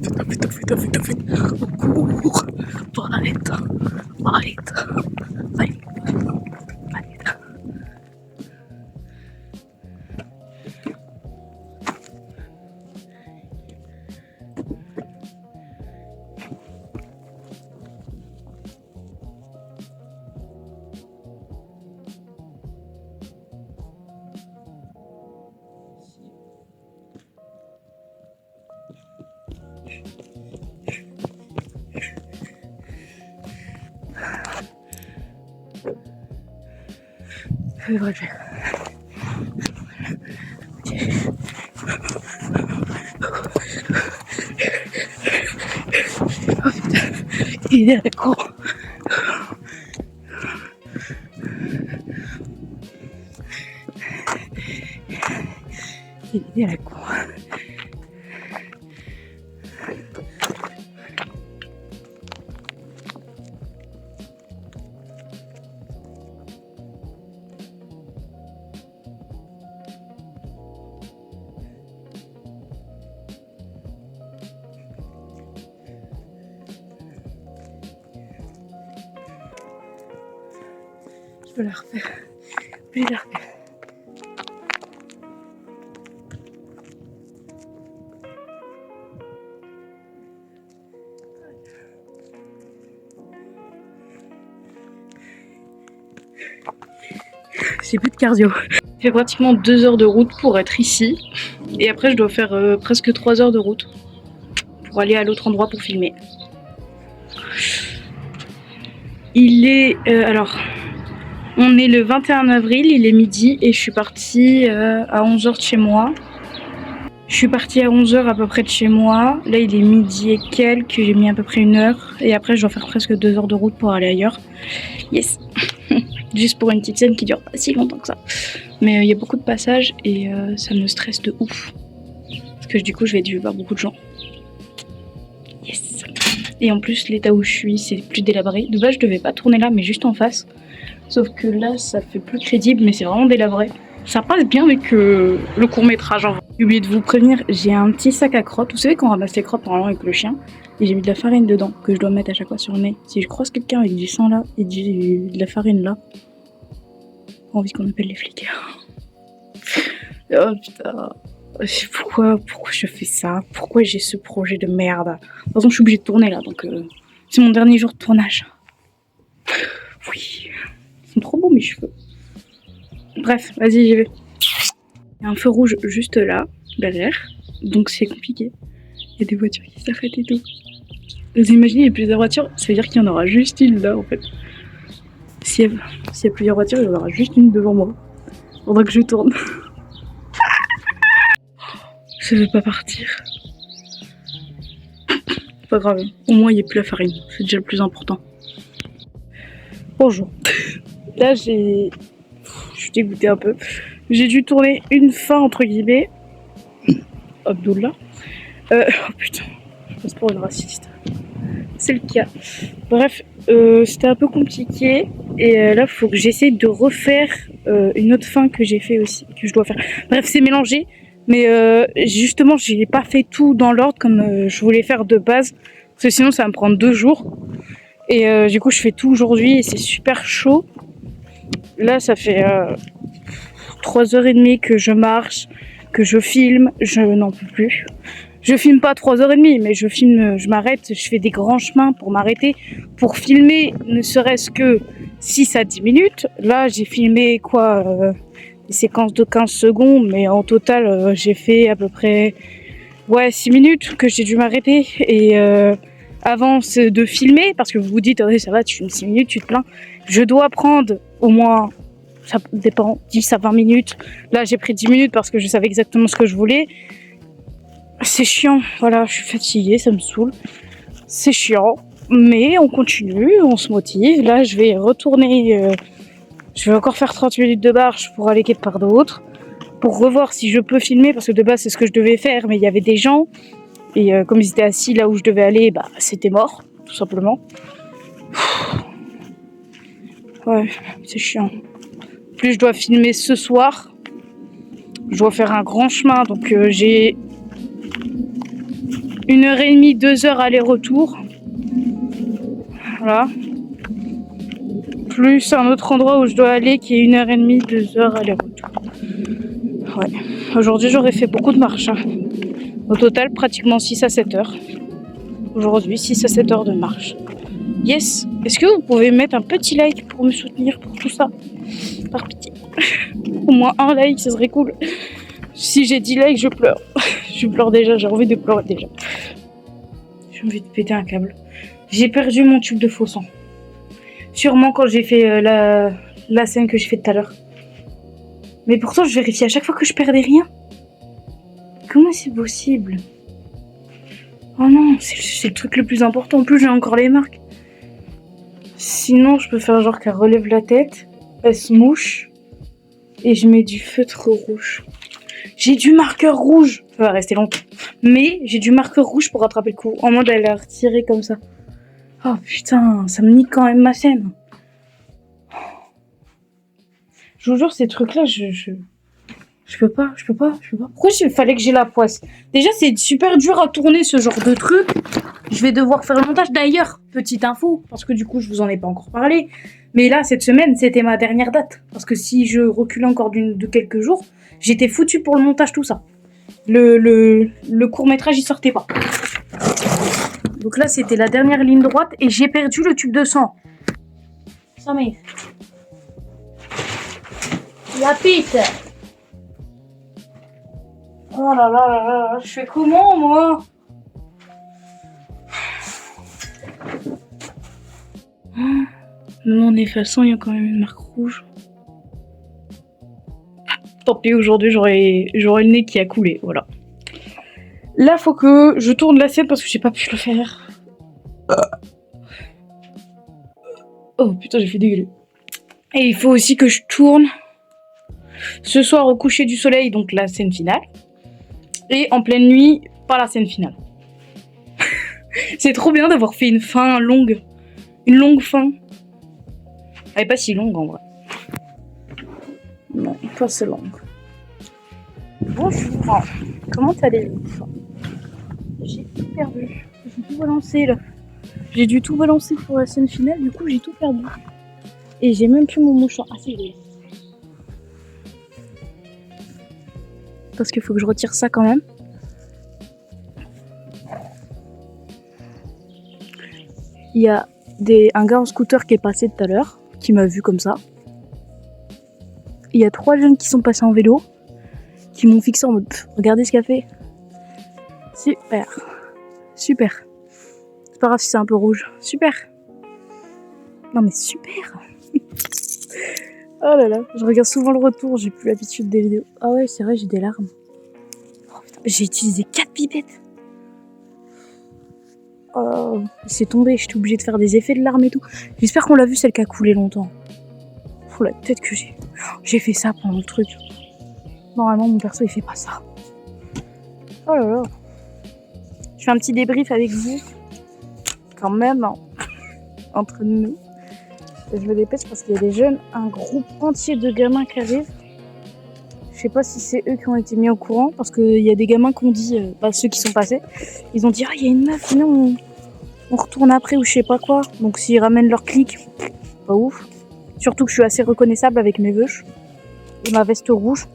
Au cours. Arrête. Allez. Bref. Oh putain, il est à la cour. Il est à la cour. Je peux la refaire. Je vais la refaire. c'est plus de cardio. Je fais pratiquement 2 heures de route pour être ici. Et après, je dois faire presque 3 heures de route pour aller à l'autre endroit pour filmer. Il est... alors, on est le 21 avril, il est midi et je suis partie à 11h de chez moi. Je suis partie à 11h à peu près de chez moi. Là, il est midi et quelques, j'ai mis à peu près 1 heure. Et après, je dois faire presque 2 heures de route pour aller ailleurs. Yes. Juste pour une petite scène qui dure pas si longtemps que ça. Mais il y a beaucoup de passages et ça me stresse de ouf. Parce que du coup, je vais dû voir beaucoup de gens. Yes. Et en plus, l'état où je suis, c'est plus délabré. De base, je devais pas tourner là, mais juste en face. Sauf que là, ça fait plus crédible, mais c'est vraiment délabré. Ça passe bien avec le court-métrage en vrai. J'ai oublié de vous prévenir, j'ai un petit sac à crottes. Vous savez qu'on ramasse les crottes normalement avec le chien. Et j'ai mis de la farine dedans, que je dois mettre à chaque fois sur le nez. Si je croise quelqu'un avec du sang là et de la farine là, j'ai envie qu'on appelle les flics. Oh putain. Pourquoi je fais ça? Pourquoi j'ai ce projet de merde? De toute façon, je suis obligée de tourner là, donc c'est mon dernier jour de tournage. Oui. Ils sont trop beaux mes cheveux. Bref, vas-y, j'y vais. Il y a un feu rouge juste là, derrière. Donc c'est compliqué. Il y a des voitures qui s'arrêtent et tout. Vous imaginez, il y a plusieurs voitures, ça veut dire qu'il y en aura juste une là en fait. S'il y a plusieurs voitures, il y en aura juste une devant moi. Faudra que je tourne. Ça veut pas partir. Pas grave, au moins il n'y a plus la farine. C'est déjà le plus important. Bonjour. Là je suis dégoûtée un peu. J'ai dû tourner une fin entre guillemets. Abdullah. Oh putain, je passe pour une raciste. C'est le cas. Bref, c'était un peu compliqué. Et là, il faut que j'essaie de refaire une autre fin que j'ai fait aussi, que je dois faire. Bref, c'est mélangé. Mais justement, j'ai pas fait tout dans l'ordre comme je voulais faire de base. Parce que sinon, ça va me prendre 2 jours. Et du coup, je fais tout aujourd'hui et c'est super chaud. Là, ça fait 3h30 que je marche, que je filme. Je n'en peux plus. Je filme pas 3h30, mais je filme, je m'arrête, je fais des grands chemins pour m'arrêter, pour filmer ne serait-ce que 6 à 10 minutes. Là, j'ai filmé quoi, des séquences de 15 secondes, mais en total, j'ai fait à peu près 6 minutes que j'ai dû m'arrêter. Et avant de filmer, parce que vous vous dites, oh, ça va, tu filmes 6 minutes, tu te plains. Je dois prendre au moins, ça dépend, 10 à 20 minutes. Là, j'ai pris 10 minutes parce que je savais exactement ce que je voulais. C'est chiant, voilà, je suis fatiguée, ça me saoule. C'est chiant, mais on continue, on se motive. Là, je vais retourner, je vais encore faire 30 minutes de marche pour aller quelque part d'autre, pour revoir si je peux filmer, parce que de base, c'est ce que je devais faire, mais il y avait des gens, et comme ils étaient assis là où je devais aller, bah, c'était mort, tout simplement. Ouais, c'est chiant. En plus, je dois filmer ce soir. Je dois faire un grand chemin, donc j'ai 1h30, 2h aller-retour. Voilà. Plus un autre endroit où je dois aller qui est 1h30, 2h aller-retour. Ouais. Aujourd'hui, j'aurais fait beaucoup de marches. Hein. Au total, pratiquement 6 à 7 heures. Aujourd'hui, 6 à 7 heures de marche. Yes. Est-ce que vous pouvez mettre un petit like pour me soutenir pour tout ça? Par pitié. Au moins un like, ce serait cool. Si j'ai 10 likes, je pleure. Je pleure déjà, j'ai envie de pleurer déjà. J'ai envie de péter un câble. J'ai perdu mon tube de faux sang. Sûrement quand j'ai fait la scène que j'ai fait tout à l'heure. Mais pourtant, je vérifie à chaque fois que je perdais rien. Comment c'est possible? Oh non, c'est le truc le plus important. En plus, j'ai encore les marques. Sinon, je peux faire genre qu'elle relève la tête, elle se mouche, et je mets du feutre rouge. J'ai du marqueur rouge. Ça va rester longtemps. Mais j'ai du marqueur rouge pour rattraper le coup. En mode, elle a retiré comme ça. Oh putain, ça me nique quand même ma scène. Je vous jure, ces trucs-là, je peux pas. Pourquoi il fallait que j'ai la poisse? Déjà, c'est super dur à tourner ce genre de truc. Je vais devoir faire le montage. D'ailleurs, petite info, parce que du coup, je vous en ai pas encore parlé. Mais là, cette semaine, c'était ma dernière date. Parce que si je reculais encore de quelques jours, j'étais foutue pour le montage, tout ça. Le court-métrage, il sortait pas. Donc là, c'était la dernière ligne droite et j'ai perdu le tube de sang. Ça m'est... La pite. Oh là là là là, je fais comment moi? Même en effaçant, il y a quand même une marque rouge. Tant pis, aujourd'hui j'aurai le nez qui a coulé, voilà. Là, faut que je tourne l'assiette parce que j'ai pas pu le faire. Oh putain, j'ai fait dégueuler. Et il faut aussi que je tourne ce soir au coucher du soleil, donc la scène finale. Et en pleine nuit, pas la scène finale. C'est trop bien d'avoir fait une fin longue. Une longue fin. Elle est pas si longue en vrai. Non, pas si longue. Bonjour. Comment allez-vous? J'ai tout perdu. J'ai tout balancé là. J'ai dû tout balancer pour la scène finale, du coup j'ai tout perdu. Et j'ai même plus mon mouchoir. Ah si, je l'ai. Parce qu'il faut que je retire ça quand même. Il y a un gars en scooter qui est passé tout à l'heure, qui m'a vu comme ça. Il y a 3 jeunes qui sont passés en vélo, qui m'ont fixé en mode regardez ce qu'a fait. Super. Super. C'est pas grave si c'est un peu rouge. Super. Non mais super. Oh là là, je regarde souvent le retour, j'ai plus l'habitude des vidéos. Ah ouais, c'est vrai, j'ai des larmes. Oh putain, j'ai utilisé 4 pipettes. Oh, c'est tombé, j'étais obligée de faire des effets de larmes et tout. J'espère qu'on l'a vu, celle qui a coulé longtemps. Oh la tête que j'ai. J'ai fait ça pendant le truc. Normalement, mon perso, il fait pas ça. Oh là là. Je fais un petit débrief avec vous. Quand même, hein. Entre nous. Je me dépêche parce qu'il y a des jeunes, un groupe entier de gamins qui arrivent. Je sais pas si c'est eux qui ont été mis au courant, parce qu'il y a des gamins qui ont dit, ceux qui sont passés, ils ont dit ah il y a une meuf, sinon on retourne après ou je sais pas quoi. Donc s'ils ramènent leur clic, pas ouf. Surtout que je suis assez reconnaissable avec mes veuches et ma veste rouge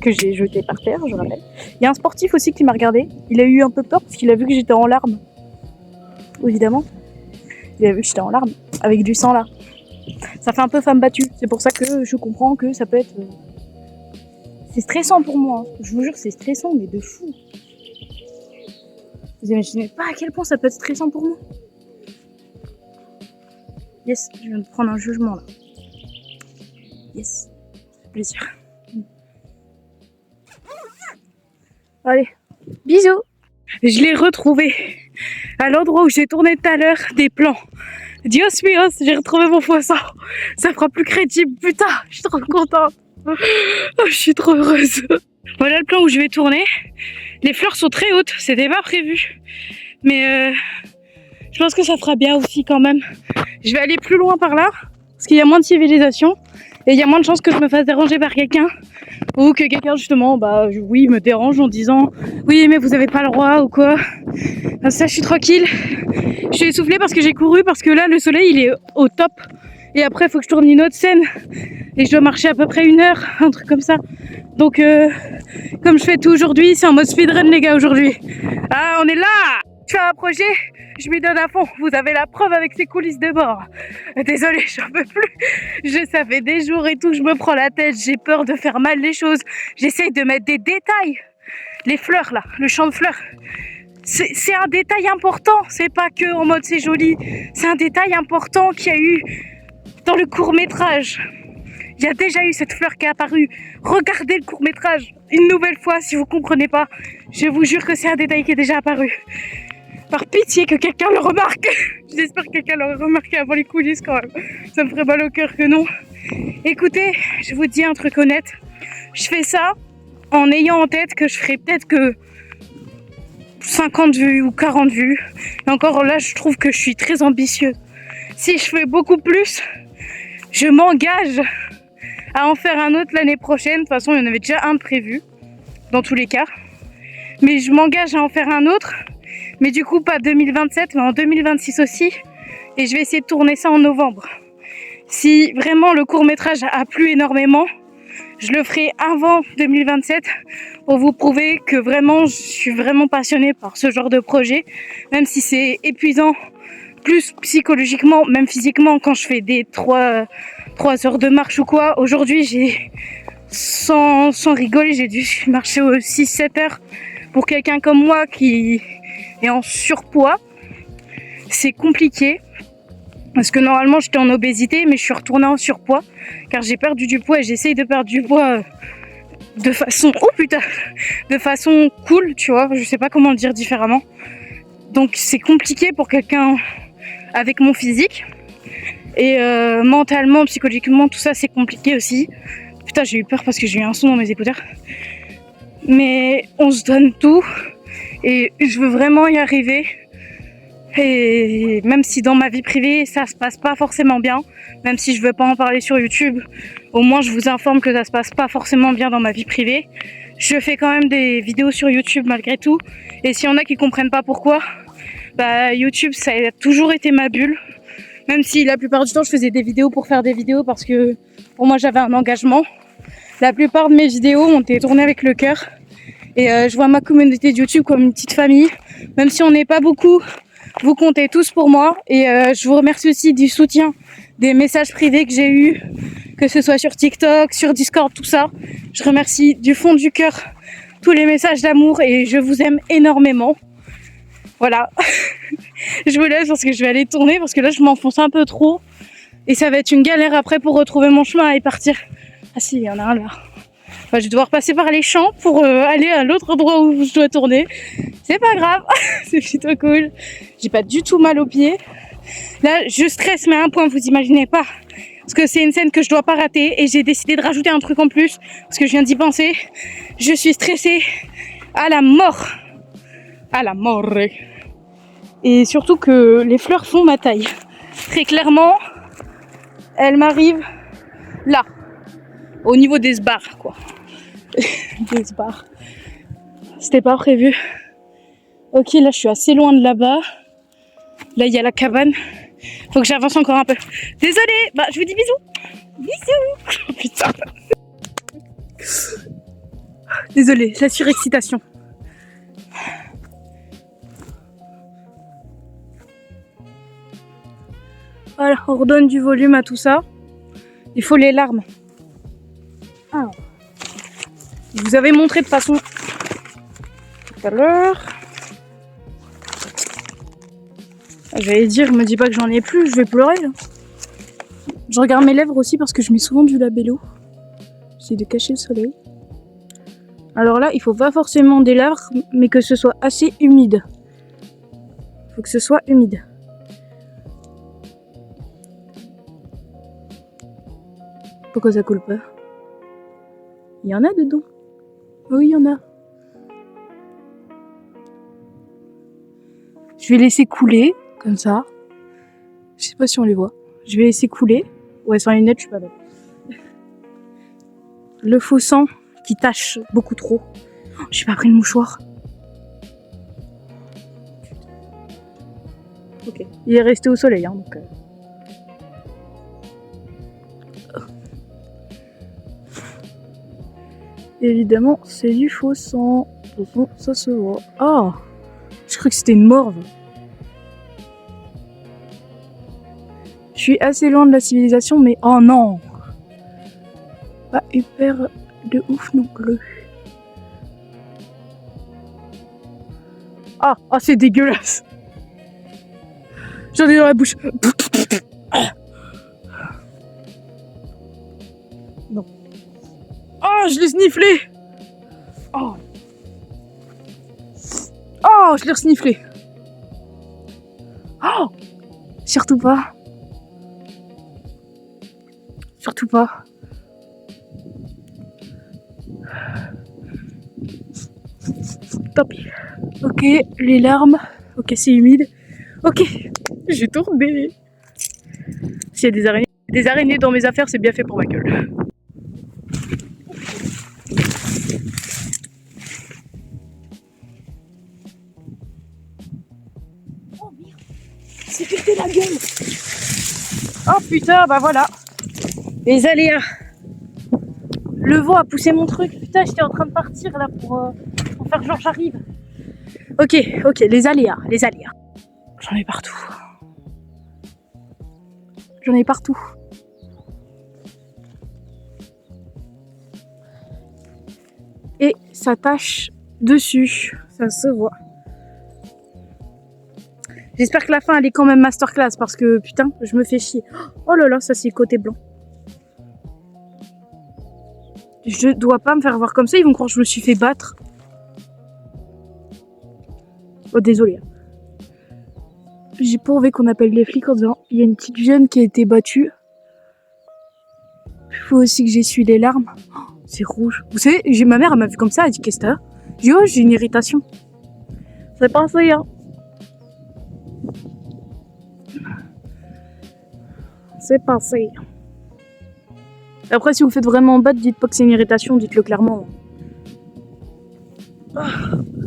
que j'ai jetée par terre, je rappelle. Il y a un sportif aussi qui m'a regardé. Il a eu un peu peur parce qu'il a vu que j'étais en larmes. Évidemment. Il a vu que j'étais en larmes, avec du sang là. Ça fait un peu femme battue. C'est pour ça que je comprends que ça peut être... C'est stressant pour moi. Je vous jure, c'est stressant, mais de fou. Vous imaginez pas à quel point ça peut être stressant pour moi. Yes, je viens de prendre un jugement là. Yes, ça fait plaisir. Allez, bisous. Je l'ai retrouvé à l'endroit où j'ai tourné tout à l'heure des plans. Dios míos, j'ai retrouvé mon poisson. Ça fera plus crédible. Putain, je suis trop contente. Oh, je suis trop heureuse. Voilà le plan où je vais tourner. Les fleurs sont très hautes, c'était pas prévu. Mais je pense que ça fera bien aussi quand même. Je vais aller plus loin par là, parce qu'il y a moins de civilisation. Et il y a moins de chances que je me fasse déranger par quelqu'un. Ou que quelqu'un justement, oui, me dérange en disant oui mais vous avez pas le droit ou quoi. Comme ça je suis tranquille. Je suis essoufflée parce que j'ai couru, parce que là le soleil il est au top. Et après il faut que je tourne une autre scène. Et je dois marcher à peu près 1 heure, un truc comme ça. Donc comme je fais tout aujourd'hui, c'est en mode speedrun les gars aujourd'hui. Ah on est là. Je fais un projet, je m'y donne à fond. Vous avez la preuve avec ces coulisses de bord. Désolée, j'en peux plus. Ça fait des jours et tout, je me prends la tête. J'ai peur de faire mal les choses. J'essaye de mettre des détails. Les fleurs là, le champ de fleurs. C'est un détail important. C'est pas que en mode c'est joli. C'est un détail important qu'il y a eu dans le court-métrage. Il y a déjà eu cette fleur qui est apparue. Regardez le court-métrage une nouvelle fois si vous comprenez pas. Je vous jure que c'est un détail qui est déjà apparu. Par pitié que quelqu'un le remarque. J'espère que quelqu'un l'aurait remarqué avant les coulisses quand même. Ça me ferait mal au cœur que non. Écoutez, je vous dis un truc honnête. Je fais ça en ayant en tête que je ferai peut-être que 50 vues ou 40 vues. Et encore là, je trouve que je suis très ambitieux. Si je fais beaucoup plus, je m'engage à en faire un autre l'année prochaine. De toute façon, il y en avait déjà un de prévu, dans tous les cas. Mais je m'engage à en faire un autre. Mais du coup, pas 2027, mais en 2026 aussi. Et je vais essayer de tourner ça en novembre. Si vraiment le court-métrage a plu énormément, je le ferai avant 2027 pour vous prouver que vraiment, je suis vraiment passionnée par ce genre de projet. Même si c'est épuisant plus psychologiquement, même physiquement, quand je fais des 3 heures de marche ou quoi. Aujourd'hui, j'ai, sans rigoler, j'ai dû marcher aux 6-7 heures. Pour quelqu'un comme moi qui est en surpoids, c'est compliqué. Parce que normalement, j'étais en obésité, mais je suis retournée en surpoids. Car j'ai perdu du poids et j'essaye de perdre du poids de façon... Oh putain! De façon cool, tu vois. Je sais pas comment le dire différemment. Donc c'est compliqué pour quelqu'un avec mon physique. Et mentalement, psychologiquement, tout ça c'est compliqué aussi. Putain, j'ai eu peur parce que j'ai eu un son dans mes écouteurs. Mais on se donne tout. Et je veux vraiment y arriver. Et même si dans ma vie privée ça se passe pas forcément bien, même si je veux pas en parler sur YouTube, au moins je vous informe que ça se passe pas forcément bien dans ma vie privée. Je fais quand même des vidéos sur YouTube malgré tout. Et s'il y en a qui comprennent pas pourquoi, bah YouTube ça a toujours été ma bulle. Même si la plupart du temps je faisais des vidéos pour faire des vidéos parce que pour moi j'avais un engagement. La plupart de mes vidéos ont été tournées avec le cœur. Et je vois ma communauté de YouTube comme une petite famille. Même si on n'est pas beaucoup, vous comptez tous pour moi. Et je vous remercie aussi du soutien, des messages privés que j'ai eus, que ce soit sur TikTok, sur Discord, tout ça. Je remercie du fond du cœur tous les messages d'amour et je vous aime énormément. Voilà. Je vous laisse parce que je vais aller tourner parce que là je m'enfonce un peu trop. Et ça va être une galère après pour retrouver mon chemin et partir. Ah si, il y en a un là. Enfin, je vais devoir passer par les champs pour aller à l'autre endroit où je dois tourner. C'est pas grave, c'est plutôt cool. J'ai pas du tout mal aux pieds. Là, je stresse, mais à un point, vous imaginez pas. Parce que c'est une scène que je dois pas rater et j'ai décidé de rajouter un truc en plus parce que je viens d'y penser. Je suis stressée à la mort. À la mort. Et surtout que les fleurs font ma taille. Très clairement, elles m'arrivent là. Au niveau des sbarres, quoi. Des sbarres. C'était pas prévu. Ok, là, je suis assez loin de là-bas. Là, il y a la cabane. Faut que j'avance encore un peu. Désolée, bah, je vous dis bisous. Bisous. Oh, putain. Désolée, la surexcitation. Voilà, on redonne du volume à tout ça. Il faut les larmes. Ah. Je vous avais montré de façon tout à l'heure. J'allais dire, me dis pas que j'en ai plus, je vais pleurer là. Je regarde mes lèvres aussi parce que je mets souvent du labello. J'essaie de cacher le soleil. Alors là, il faut pas forcément des lèvres, mais que ce soit assez humide. Il faut que ce soit humide. Pourquoi ça coule pas? Il y en a dedans. Oui, il y en a. Je vais laisser couler, comme ça. Je sais pas si on les voit. Je vais laisser couler. Ouais, sans lunettes, je suis pas belle. Le faux sang qui tache beaucoup trop. Oh, j'ai pas pris le mouchoir. Ok. Il est resté au soleil, hein, donc... Évidemment, c'est du faux sang. De toute façon, ça se voit. Ah! Je crois que c'était une morve. Je suis assez loin de la civilisation, mais oh non! Pas hyper de ouf non plus. Ah! Ah, c'est dégueulasse! J'en ai dans la bouche. Non. Oh, je l'ai snifflé! Oh! Oh, je l'ai resnifflé! Oh! Surtout pas! Surtout pas! Top! Ok, les larmes. Ok, c'est humide. Ok, j'ai tourné. S'il y a des araignées dans mes affaires, c'est bien fait pour ma gueule. Oh merde, c'est pété la gueule. Oh putain, bah voilà. Les aléas. Le vent a poussé mon truc. Putain, j'étais en train de partir là pour faire genre j'arrive. Ok, les aléas, les aléas. J'en ai partout. J'en ai partout. Et ça tâche dessus, ça se voit. J'espère que la fin elle est quand même masterclass parce que putain, je me fais chier. Oh là là, ça c'est côté blanc. Je dois pas me faire voir comme ça, ils vont croire que je me suis fait battre. Oh désolé. J'ai pas envie qu'on appelle les flics en disant il y a une petite jeune qui a été battue. Il faut aussi que j'essuie les larmes. Oh, c'est rouge. Vous savez, ma mère elle m'a vu comme ça, elle a dit qu'est-ce que t'as? J'ai dit oh j'ai une irritation. C'est pas ça hein. C'est passé. Après, si vous faites vraiment battre, dites pas que c'est une irritation, dites-le clairement. Ça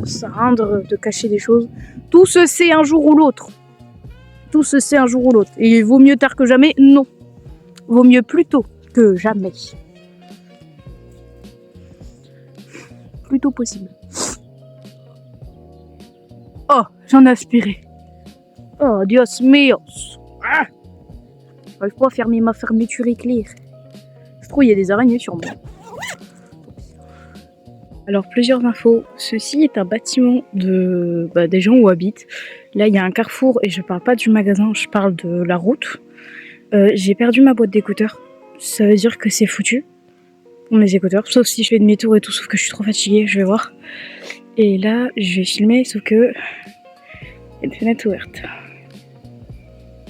sert à rien de cacher des choses. Tout se sait un jour ou l'autre. Tout se sait un jour ou l'autre. Et il vaut mieux tard que jamais? Non. Vaut mieux plus tôt que jamais. Plus tôt possible. Oh, j'en ai aspiré. Oh, Dios míos. Ah, j'arrive pas à fermer ma fermeture éclair. Je trouve qu'il y a des araignées sur moi. Alors, plusieurs infos. Ceci est un bâtiment des gens où habitent. Là, il y a un carrefour et je parle pas du magasin, je parle de la route. J'ai perdu ma boîte d'écouteurs. Ça veut dire que c'est foutu pour mes écouteurs. Sauf si je fais demi-tour et tout, sauf que je suis trop fatiguée, je vais voir. Et là, je vais filmer, sauf que il y a une fenêtre ouverte.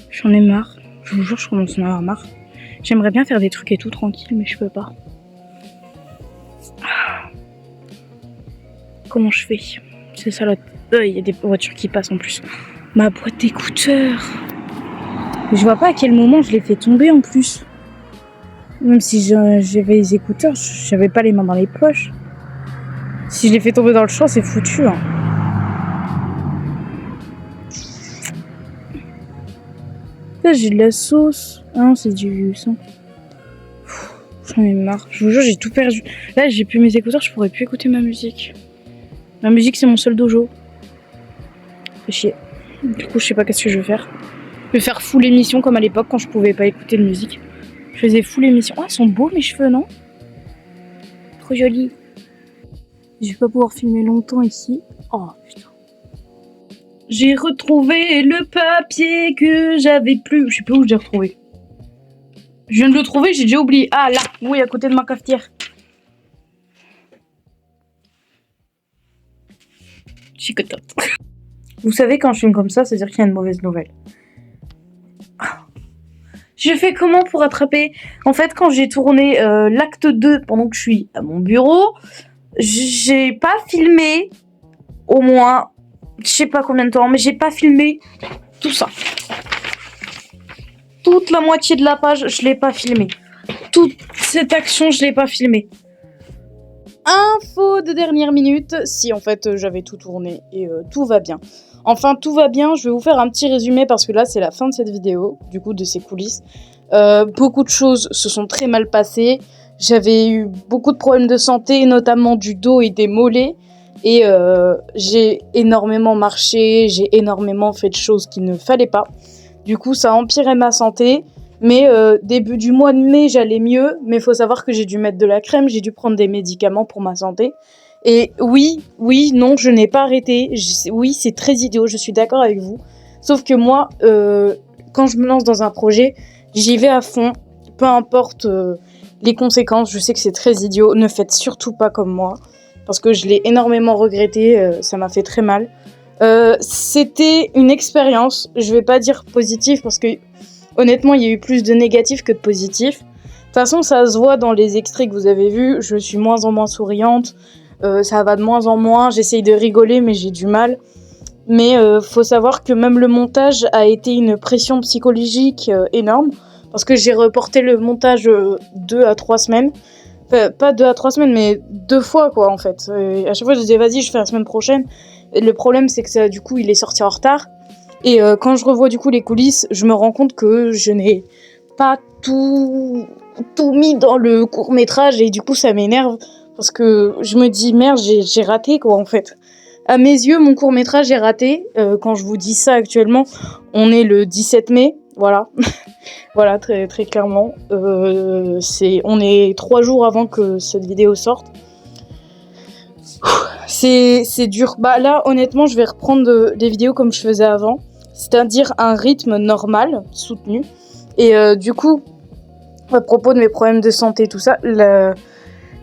J'en ai marre. Je vous jure, je commence à en avoir marre. J'aimerais bien faire des trucs et tout tranquille, mais je peux pas. Comment je fais? C'est ça là. Il y a des voitures qui passent en plus. Ma boîte d'écouteurs. Je vois pas à quel moment je l'ai fait tomber en plus. Même si j'avais les écouteurs, j'avais pas les mains dans les poches. Si je l'ai fait tomber dans le champ, c'est foutu. Hein. Là, j'ai de la sauce. Ah non, c'est du sang. J'en ai marre. Je vous jure, j'ai tout perdu. Là, j'ai plus mes écouteurs, je pourrais plus écouter ma musique. Ma musique, c'est mon seul dojo. Fait chier. Du coup, je sais pas qu'est-ce que je vais faire. Je vais faire full émission comme à l'époque quand je pouvais pas écouter de musique. Je faisais full émission. Oh, ils sont beaux mes cheveux, non? Trop jolis. Je vais pas pouvoir filmer longtemps ici. Oh putain. J'ai retrouvé le papier que j'avais plus. Je sais pas où je l'ai retrouvé. Je viens de le trouver, j'ai déjà oublié. Ah là, oui, à côté de ma cafetière. Je suis contente. Vous savez, quand je filme comme ça, c'est-à-dire qu'il y a une mauvaise nouvelle. Je fais comment pour attraper? En fait, quand j'ai tourné l'acte 2 pendant que je suis à mon bureau, j'ai pas filmé au moins, je sais pas combien de temps, mais j'ai pas filmé tout ça. Toute la moitié de la page, je l'ai pas filmé. Toute cette action, je l'ai pas filmée. Info de dernière minute, si en fait j'avais tout tourné et tout va bien. Enfin tout va bien, je vais vous faire un petit résumé parce que là c'est la fin de cette vidéo, du coup de ces coulisses. Beaucoup de choses se sont très mal passées, j'avais eu beaucoup de problèmes de santé, notamment du dos et des mollets. Et j'ai énormément marché, j'ai énormément fait de choses qu'il ne fallait pas. Du coup ça a empiré ma santé. Mais début du mois de mai, j'allais mieux. Mais il faut savoir que j'ai dû mettre de la crème, j'ai dû prendre des médicaments pour ma santé. Et oui, non, je n'ai pas arrêté. Oui, c'est très idiot, je suis d'accord avec vous. Sauf que moi, quand je me lance dans un projet, j'y vais à fond. Peu importe les conséquences, je sais que c'est très idiot. Ne faites surtout pas comme moi. Parce que je l'ai énormément regretté, ça m'a fait très mal. C'était une expérience, je vais pas dire positive parce que... Honnêtement, il y a eu plus de négatifs que de positifs. De toute façon, ça se voit dans les extraits que vous avez vus. Je suis moins en moins souriante. Ça va de moins en moins. J'essaye de rigoler, mais j'ai du mal. Mais faut savoir que même le montage a été une pression psychologique énorme. Parce que j'ai reporté le montage 2 à 3 semaines. Enfin, pas 2 à 3 semaines, mais 2 fois, quoi, en fait. Et à chaque fois, je disais, vas-y, je fais la semaine prochaine. Et le problème, c'est que ça, du coup, il est sorti en retard. Et quand je revois du coup les coulisses, je me rends compte que je n'ai pas tout mis dans le court-métrage et du coup ça m'énerve parce que je me dis merde, j'ai raté quoi en fait. À mes yeux, mon court-métrage est raté. Quand je vous dis ça actuellement, on est le 17 mai, voilà. Voilà, très, très clairement. On est 3 jours avant que cette vidéo sorte. C'est dur. Bah là, honnêtement, je vais reprendre des vidéos comme je faisais avant. C'est-à-dire un rythme normal, soutenu. Et du coup, à propos de mes problèmes de santé, tout ça,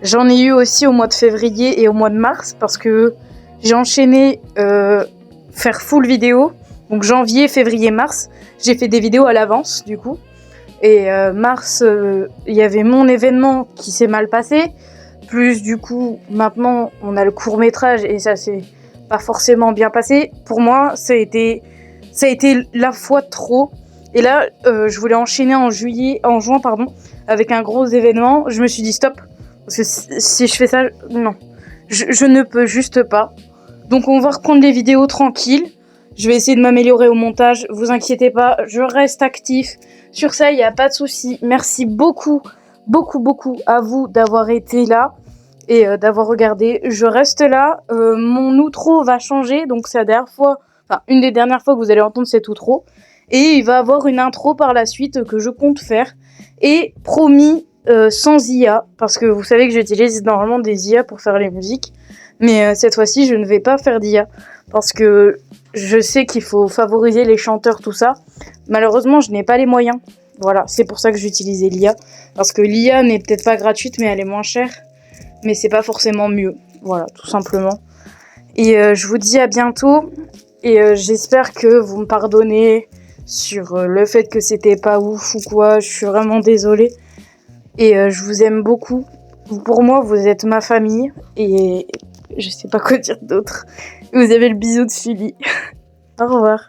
j'en ai eu aussi au mois de février et au mois de mars. Parce que j'ai enchaîné faire full vidéo. Donc janvier, février, mars. J'ai fait des vidéos à l'avance, du coup. Et mars, il y avait mon événement qui s'est mal passé. Plus du coup, maintenant, on a le court-métrage et ça s'est pas forcément bien passé. Pour moi, ça a été la fois de trop. Et là, je voulais enchaîner en juin, avec un gros événement. Je me suis dit stop. Parce que si je fais ça, non. Je ne peux juste pas. Donc on va reprendre les vidéos tranquilles. Je vais essayer de m'améliorer au montage. Vous inquiétez pas, je reste actif. Sur ça, il n'y a pas de souci. Merci beaucoup à vous d'avoir été là et d'avoir regardé. Je reste là. Mon outro va changer. Donc c'est une des dernières fois que vous allez entendre cet outro. Et il va avoir une intro par la suite que je compte faire. Et promis, sans IA. Parce que vous savez que j'utilise normalement des IA pour faire les musiques. Mais cette fois-ci, je ne vais pas faire d'IA. Parce que je sais qu'il faut favoriser les chanteurs, tout ça. Malheureusement, je n'ai pas les moyens. Voilà, c'est pour ça que j'utilisais l'IA. Parce que l'IA n'est peut-être pas gratuite, mais elle est moins chère. Mais c'est pas forcément mieux. Voilà, tout simplement. Et je vous dis à bientôt. Et j'espère que vous me pardonnez sur le fait que c'était pas ouf ou quoi. Je suis vraiment désolée. Et je vous aime beaucoup. Pour moi, vous êtes ma famille. Et je sais pas quoi dire d'autre. Vous avez le bisou de Philly. Au revoir.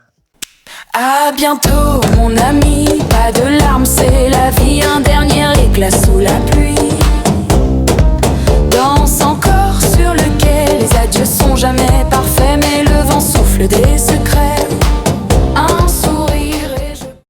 À bientôt mon ami, pas de larmes, c'est la vie, un dernier éclat sous la pluie.